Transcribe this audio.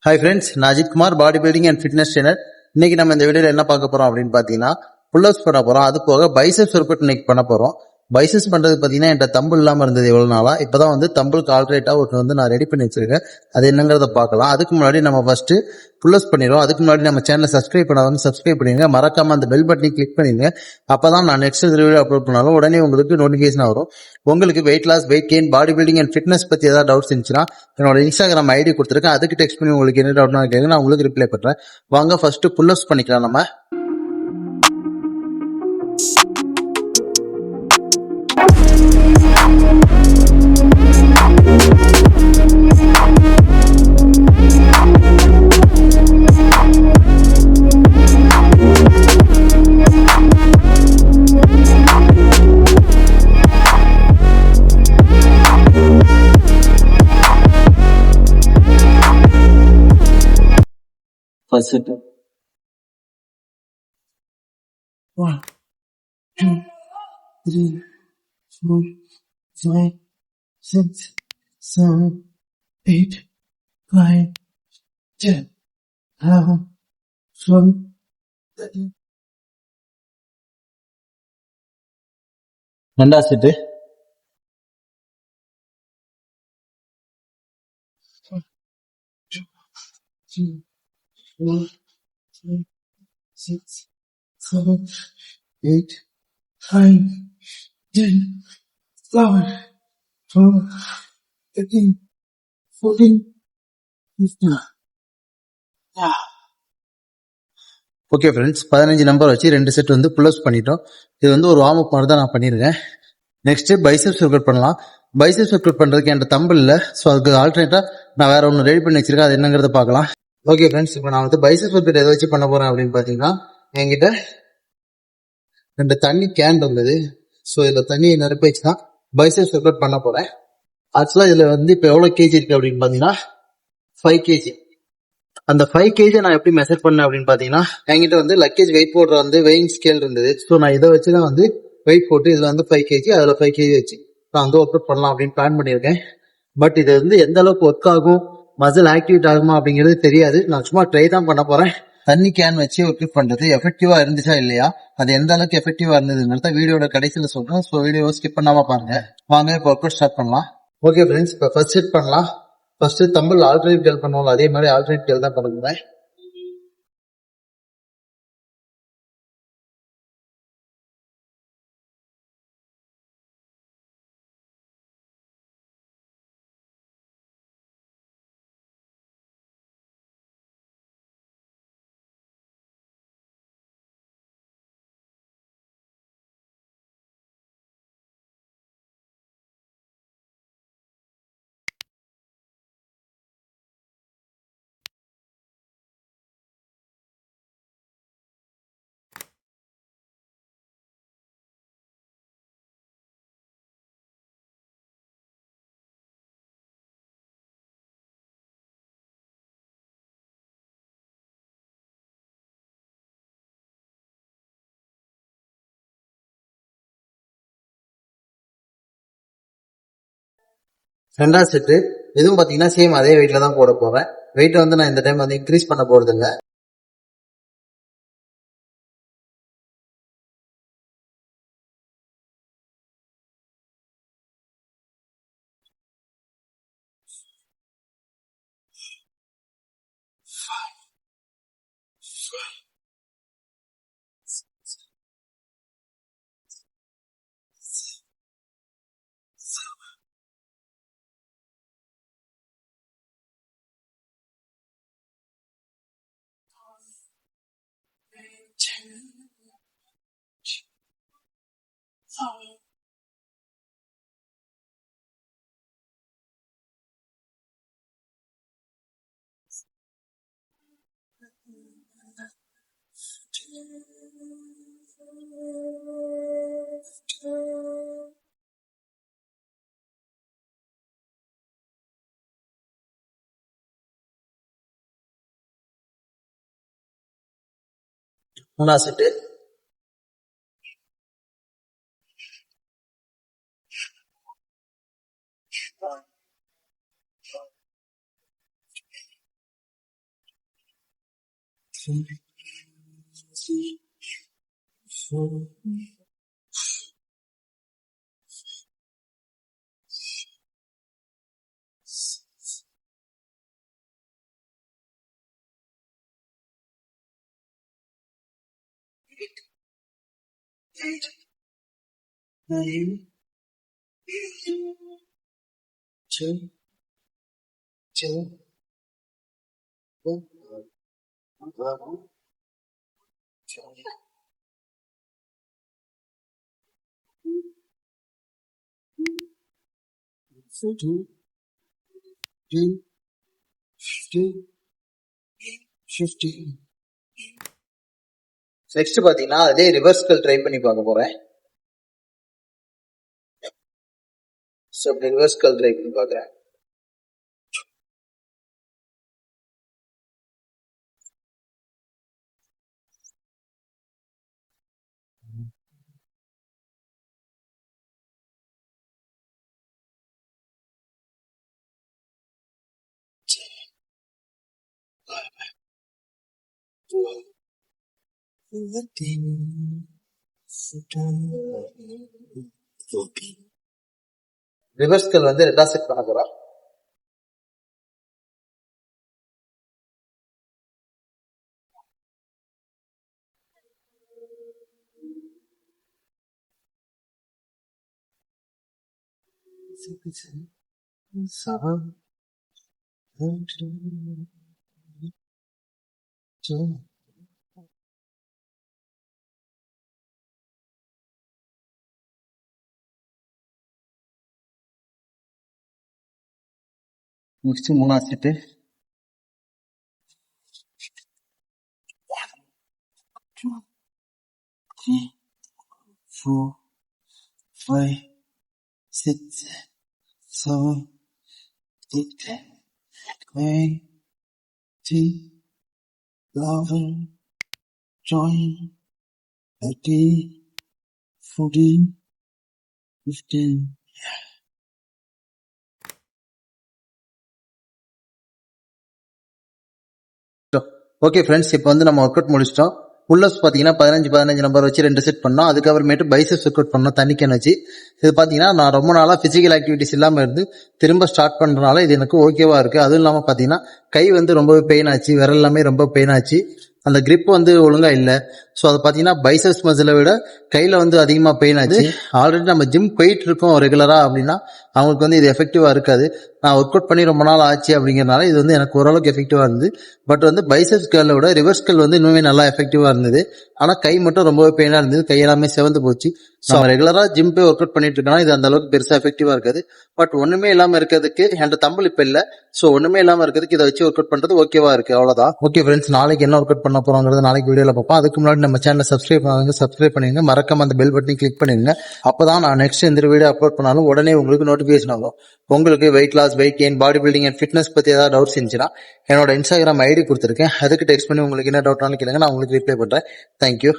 Hi friends, நான் Ajith Kumar, body building and fitness trainer. இன்னைக்கு நம்ம இந்த வீடியோல என்ன பார்க்க போறோம் அப்படின்னு பாத்தீங்கன்னா, புல்லப்ஸ் பண்ண போறோம். அது போக பைசெப்ஸ் ஒர்க் அவுட் இன்னைக்கு பண்ண போறோம். பைசெப்ஸ் பண்றது பாத்தீங்கன்னா என்கிட்ட தம்பிள் இல்லாம இருந்தது எவ்வளவு நாளா. இப்பதான் தம்பிளுக்கு ஆல்டர்னேட்டா ஒன்று நான் ரெடி பண்ணி வச்சிருக்கேன். அது என்னங்கிறத பார்க்கலாம். அதுக்கு முன்னாடி நம்ம ஃபர்ஸ்ட் புல்லப்ஸ் பண்ணிடுவோம். அதுக்கு முன்னாடி நம்ம சேனலை சப்ஸ்கிரைப் பண்ணாதவங்க சப்ஸ்கிரைப் பண்ணிடுங்க. மறக்காம அந்த பெல் பட்டனை கிளிக் பண்ணிடுங்க. அப்பதான் நான் நெக்ஸ்ட் வீடியோ அப்லோட் பண்ணாலும் உடனே உங்களுக்கு நோட்டிபிகேஷன் வரும். உங்களுக்கு weight loss, weight gain, body building and fitness பத்தி ஏதாவது டவுட்ஸ் இருந்துச்சுன்னா என்னோட இன்ஸ்டாகிராம் ஐடி கொடுத்துருக்கேன். அதுக்கு டெக்ஸ்ட் பண்ணி உங்களுக்கு என்ன டவுட்னா கேளுங்க, நான் உங்களுக்கு ரிப்ளை பண்றேன். வாங்க ஃபர்ஸ்ட் புல்லப்ஸ் பண்ணிக்கலாம். நம்ம first 1, 2, 3, 4, 5, 6, 7, 8, 9, 10, 11, 12, 13. ரெண்டாவது செட்டு. 2, 3, 4, 5, 6, 7, 8, 9, 10, 11, 12, 13, 14, 15. ஓகே ஃப்ரெண்ட்ஸ், 15 நம்பர் வச்சு 2 செட் புல்லப்ஸ் பண்ணிட்டோம். இது ஒரு வார்ம் அப் மாதிரி தான் நான் பண்ணியிருக்கேன். நெக்ஸ்ட் பைசெப்ஸ் ஒர்க் அவுட் பண்ணலாம். பைசெப்ஸ் ஒர்க் அவுட் பண்றதுக்கு என்கிட்ட தம்பிள் இல்லை. ஸோ அதுக்கு ஆல்டர்னேட்டா நான் வேற ஒன்று ரெடி பண்ணி வச்சிருக்கேன். அது என்னங்கிறத பார்க்கலாம். ஓகே ஃப்ரெண்ட்ஸ், இப்போ நான் பைசெப்ஸ் ஒர்க் அவுட் எதை வச்சு பண்ண போறேன் அப்படின்னு பாத்தீங்கன்னா, என்கிட்ட 2 தண்ணி கேன் இருந்தது. ஸோ இதுல தண்ணியை நிரப்பி வச்சு தான் பைசெப்ஸ் ஒர்க் அவுட் பண்ண போறேன். ஆக்சுவலா இதுல இப்போ எவ்வளவு கேஜி இருக்கு அப்படின்னு பாத்தீங்கன்னா 5 கேஜி. அந்த 5 கேஜி நான் எப்படி மெஷர் பண்ணேன் அப்படின்னு பாத்தீங்கன்னா, என்கிட்ட லக்கேஜ் வெயிட் போடுற வெயிங் ஸ்கேல் இருந்தது. ஸோ நான் இதை வச்சுதான் வெயிட் போட்டு இதுல 5 கேஜி, அதுல 5 கேஜி வச்சு நான் ஒர்க் அவுட் பண்ணலாம் அப்படின்னு பிளான் பண்ணியிருக்கேன். பட் இது எந்த அளவுக்கு ஒர்க் ஆகும், மசில் ஆக்டிவேட் ஆகுமா அப்படிங்கிறது தெரியாது. நான் சும்மா ட்ரை தான் பண்ண போறேன். தண்ணி கேன் வச்சு ஒர்க் அவுட் பண்றது எஃபெக்டிவா இருந்துச்சா இல்லையா, அது எந்த அளவுக்கு எஃபெக்டிவா இருந்ததுங்கிறத வீடியோட கடைசியில சொல்றேன். ஸோ வீடியோ ஸ்கிப் பண்ணாம பாருங்க. வாங்க இப்போ ஒர்க் அவுட் ஸ்டார்ட் பண்ணலாம். ஓகே ஃப்ரெண்ட்ஸ், இப்போ ஃபர்ஸ்ட் செட் பண்ணலாம். ஃபர்ஸ்ட் தம்பிள் ஆல்டர்னேட் கேர்ள் பண்ணுவோம், அதே மாதிரி ஆல்டர்னேட் கேர்ள் தான் பண்ணுவேன். ரெண்டாவது செட்டு இதுவும் பாத்தீங்கன்னா சேம் அதே வெயிட்ல தான் போட போறேன். வெயிட் நான் இந்த டைம் இன்க்ரீஸ் பண்ண போறது இல்லை. மூணாவது செட்டு. நெக்ஸ்ட் பாத்தீங்கன்னா அதே ரிவர்ஸ்கள் ட்ரை பண்ணி பார்க்க போறேன். ஸோ அப்படி ரிவர்ஸ்கள் ட்ரை பண்ணி பார்க்குறேன். ரிவர்ஸ்கள் வந்து 2 செட் பண்ண போறோம். நெக்ஸ்ட் 3வது செட்டு. 3, 4, 5, 6, 7, 8, 9, 10, 11, 12, 13, 14, 15. ஓகே ஃப்ரெண்ட்ஸ், இப்போ வந்து நம்ம ஒர்க் அவுட் முடிச்சிட்டோம். புல்லப்ஸ் பார்த்தீங்கன்னா 15 நம்பர் வச்சு 2 செட் பண்ணோம். அதுக்கப்புறமேட்டு பைசெப்ஸ் ஒர்க் அவுட் பண்ணோம் தண்ணிக்கேன் வச்சு. இது பார்த்தீங்கன்னா நான் ரொம்ப நாளாக ஃபிசிக்கல் ஆக்டிவிட்டிஸ் இல்லாமல் இருந்து திரும்ப ஸ்டார்ட் பண்ணுறதுனால இது எனக்கு ஓகேவா இருக்குது. அதுவும் இல்லாமல் பார்த்தீங்கன்னா கை வந்து ரொம்பவே பெயின் ஆச்சு, விரல் எல்லாமே ரொம்ப பெயின் ஆச்சு, அந்த கிரிப் வந்து ஒழுங்கா இல்லை. ஸோ அதை பார்த்தீங்கன்னா பைசெப்ஸ் மசிலை விட கையில் வந்து அதிகமாக பெயின் ஆச்சு. ஆல்ரெடி நம்ம ஜிம் போயிட்டு இருக்கோம் ரெகுலராக அப்படின்னா அவங்களுக்கு வந்து இது எஃபெக்டிவாக இருக்காது. நான் ஒர்க் அவுட் பண்ணி ரொம்ப நாள் ஆச்சு அப்படிங்கிறனால இது வந்து எனக்கு ஓரளவுக்கு எஃபெக்டிவாக இருந்தது. பட் வந்து பைசெப்ஸ் கேர்ளை விட ரிவர்ஸ் கேர்ள் வந்து இன்னுமே நல்லா எஃபெக்டிவாக இருந்தது. ஆனால் கை மட்டும் ரொம்பவே பெயினாக இருந்தது, கையெல்லாமே செவந்து போச்சு. ஸோ ரெகுலராக ஜிம் போய் ஒர்க் அவுட் பண்ணிட்டு இருக்கோம்னா இது அந்த அளவுக்கு பெருசாக எஃபெக்டிவாக இருக்காது. பட் ஒன்றுமே இல்லாமல் இருக்கிறதுக்கு என் தம்பிள் இப்போ இல்லை. ஸோ ஒன்றுமே இல்லாமல் இருக்கிறதுக்கு இதை வச்சு ஒர்க் அவுட் பண்ணுறது ஓகேவா இருக்குது, அவ்வளோதான். ஓகே ஃப்ரெண்ட்ஸ், நாளைக்கு என்ன ஒர்க் அவுட் பண்ண போகிறோங்கிறது நாளைக்கு வீடியோவில் பார்ப்போம். அதுக்கு முன்னாடி நம்ம சேனலை சப்ஸ்கிரைப் பண்ணுங்க, மறக்காம அந்த பெல் பட்டனை கிளிக் பண்ணிடுங்க. அப்பதான் நான் நெக்ஸ்ட் எந்த வீடியோ அப்லோட் பண்ணாலும் உடனே உங்களுக்கு நோட்டிபிகேஷன் ஆகும். உங்களுக்கு weight loss, weight gain, body building and fitness பத்தி ஏதாவது டவுட்ஸ் இருந்துச்சுன்னா என்னோட இன்ஸ்டாகிராம் ஐடி கொடுத்துருக்கேன், அதுக்கு டெக்ஸ்ட் பண்ணி உங்களுக்கு என்ன டவுட்னாலும் கேளுங்க, நான் உங்களுக்கு ரிப்ளை பண்றேன். தேங்க்யூ.